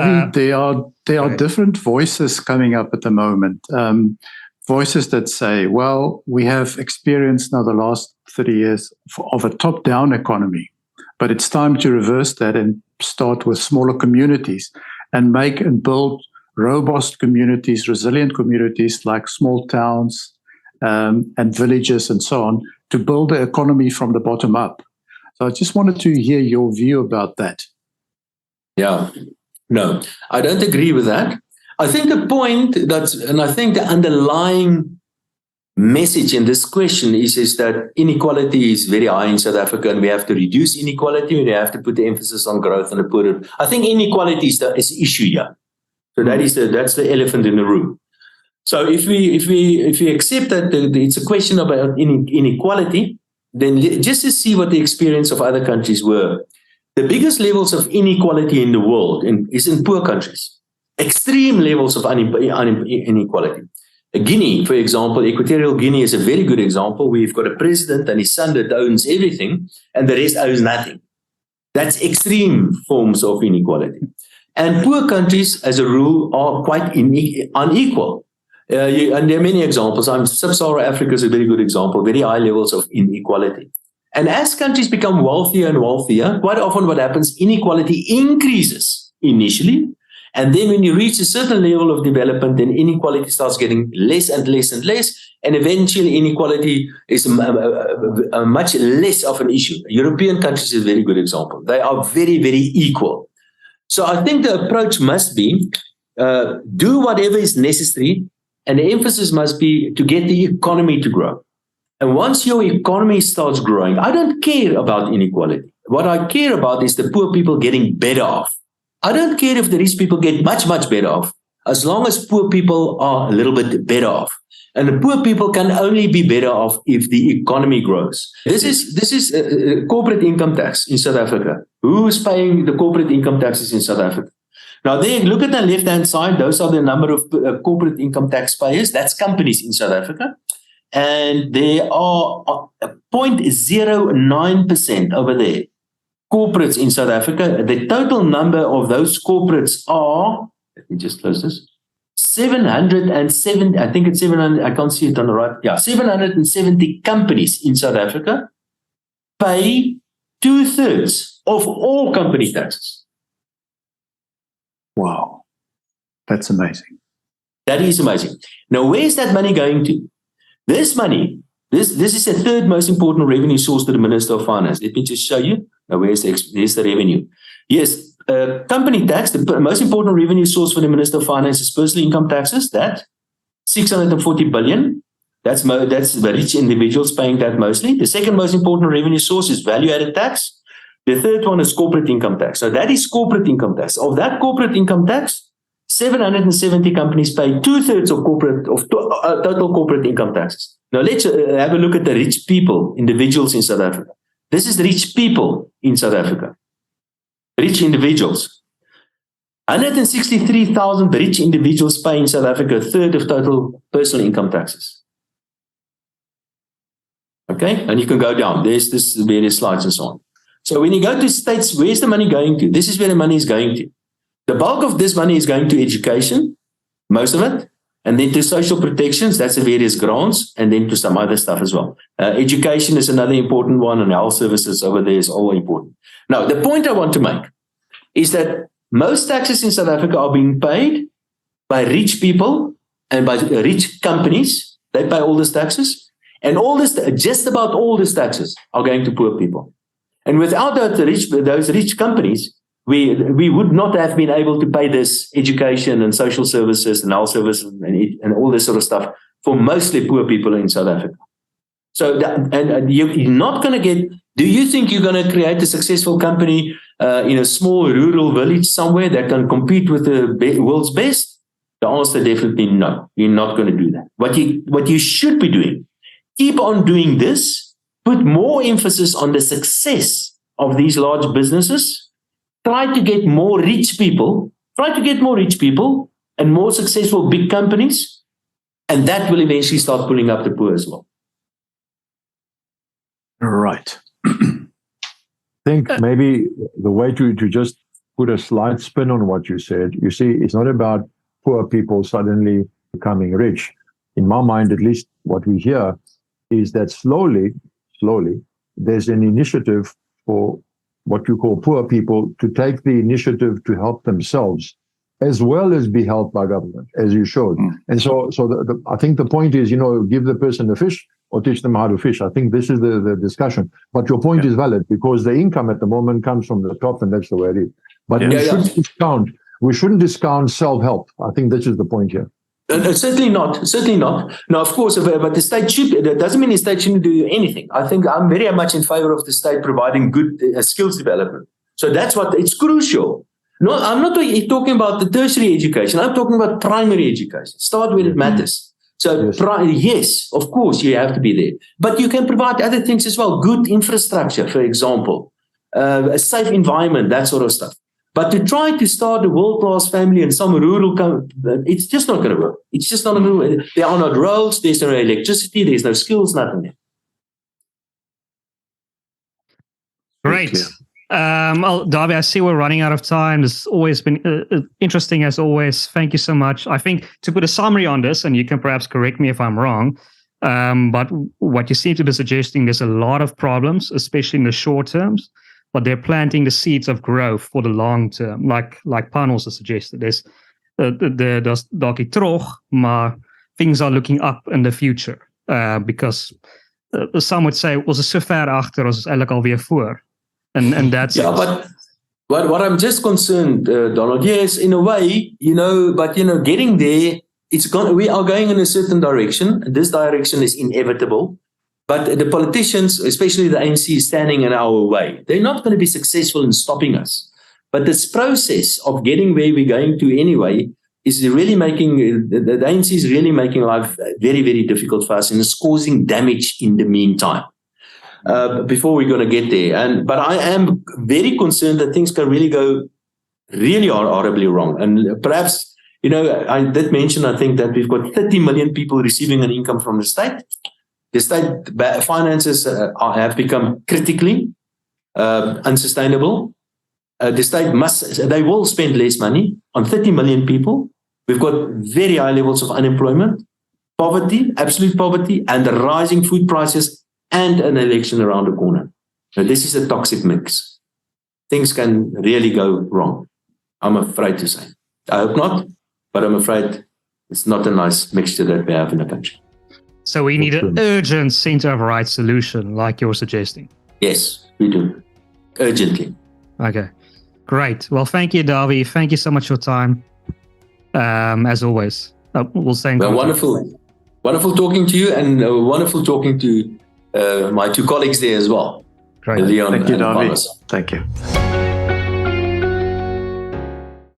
Dawie, there are different voices coming up at the moment. Voices that say, well, we have experienced now the last 30 years of a top-down economy, but it's time to reverse that and start with smaller communities and make and build robust communities, resilient communities like small towns and villages and so on, to build the economy from the bottom up. So I just wanted to hear your view about that. Yeah, no, I don't agree with that. I think the point and I think the underlying message in this question is that inequality is very high in South Africa, and we have to reduce inequality. We have to put the emphasis on growth and the poor. I think inequality is the issue here. So that's the elephant in the room. So if we accept that it's a question about inequality, then just to see what the experience of other countries were. The biggest levels of inequality in the world is in poor countries. Extreme levels of inequality. Guinea, for example, Equatorial Guinea is a very good example. We've got a president and his son that owns everything, and the rest owns nothing. That's extreme forms of inequality. And poor countries, as a rule, are quite unequal. And there are many examples. Sub-Saharan Africa is a very good example, very high levels of inequality. And as countries become wealthier and wealthier, quite often what happens, inequality increases initially. And then when you reach a certain level of development, then inequality starts getting less and less and less. And eventually inequality is a much less of an issue. European countries is a very good example. They are very, very equal. So I think the approach must be do whatever is necessary, and the emphasis must be to get the economy to grow. And once your economy starts growing, I don't care about inequality. What I care about is the poor people getting better off. I don't care if the rich people get much, much better off, as long as poor people are a little bit better off. And the poor people can only be better off if the economy grows. This is corporate income tax in South Africa. Who is paying the corporate income taxes in South Africa? Now, there, look at the left-hand side. Those are the number of corporate income tax payers. That's companies in South Africa. And there are 0.09% over there, corporates in South Africa. The total number of those corporates are, let me just close this, 707, I think it's 700, I can't see it on the right. Yeah, 770 companies in South Africa pay 2/3 of all company taxes. Wow, that's amazing. That is amazing. Now, where's that money going to? This money, this is the third most important revenue source to the Minister of Finance. Let me just show you. Now, there's the revenue. Yes, company tax, the most important revenue source for the Minister of Finance is personal income taxes. That 640 billion. That's the rich individuals paying that mostly. The second most important revenue source is value-added tax. The third one is corporate income tax. So that is corporate income tax. Of that corporate income tax, 770 companies pay 2/3 of total corporate income taxes. Now let's have a look at the rich people, individuals in South Africa. This is rich people in South Africa. Rich individuals. 163,000 rich individuals pay in South Africa 1/3 of total personal income taxes. Okay, and you can go down. There's this various slides and so on. So when you go to states, where's the money going to? This is where the money is going to. The bulk of this money is going to education, most of it, and then to social protections, that's the various grants, and then to some other stuff as well. Education is another important one, and health services over there is all important. Now, the point I want to make is that most taxes in South Africa are being paid by rich people and by rich companies. They pay all these taxes, and just about all these taxes are going to poor people. And without those rich companies, we would not have been able to pay this education and social services and health services and all this sort of stuff for mostly poor people in South Africa. So you're not going to get, do you think you're going to create a successful company in a small rural village somewhere that can compete with the world's best? The answer definitely no. You're not going to do that. What you should be doing, keep on doing this. Put more emphasis on the success of these large businesses. Try to get more rich people. And more successful big companies. And that will eventually start pulling up the poor as well. Right. I think maybe the way to just put a slight spin on what you said. You see, it's not about poor people suddenly becoming rich. In my mind, at least, what we hear is that slowly, there's an initiative for what you call poor people to take the initiative to help themselves, as well as be helped by government, as you showed. And so I think the point is, give the person a fish or teach them how to fish. I think this is the discussion. But your point is valid, because the income at the moment comes from the top, and that's the way it is. But we shouldn't discount self-help. I think this is the point here. Certainly not. Now, of course, but the state that doesn't mean the state shouldn't do anything. I think I'm very much in favor of the state providing good skills development. So that's what it's crucial. No, I'm not talking about the tertiary education. I'm talking about primary education. Start where it matters. So yes, of course, you have to be there. But you can provide other things as well. Good infrastructure, for example, a safe environment, that sort of stuff. But to try to start a world-class family in some rural country, it's just not going to work. It's just not going to work. There are not roads, there's no electricity, there's no skills, nothing there. Great. Dawie, I see we're running out of time. This has always been interesting as always. Thank you so much. I think to put a summary on this, and you can perhaps correct me if I'm wrong, but what you seem to be suggesting, there's a lot of problems, especially in the short terms, but they're planting the seeds of growth for the long term, like Pan also suggested. There's dalk die trog, maar things are looking up in the future, because some would say, ons is so ver agter, ons is eintlik alweer voor. And that's but what I'm just concerned, Donald, yes, in a way, but getting there, we are going in a certain direction, and this direction is inevitable. But the politicians, especially the ANC, is standing in our way. They're not going to be successful in stopping us. But this process of getting where we're going to anyway is really making, the ANC is really making life very, very difficult for us, and it's causing damage in the meantime. Before we're going to get there. But I am very concerned that things can really go really horribly wrong. And perhaps, I did mention, I think, that we've got 30 million people receiving an income from the state. The state finances have become critically unsustainable. The state they will spend less money on 30 million people. We've got very high levels of unemployment, poverty, absolute poverty, and the rising food prices, and an election around the corner. Now, this is a toxic mix. Things can really go wrong, I'm afraid to say. I hope not, but I'm afraid it's not a nice mixture that we have in the country. So we need an urgent center of right solution, like you're suggesting. Yes, we do. Urgently. Okay, great. Well, thank you, Dawie. Thank you so much for your time. As always, we'll stay in contact. Wonderful talking to you, and wonderful talking to my two colleagues there as well. Great. Leon Thank you, and Dawie. Thomas. Thank you.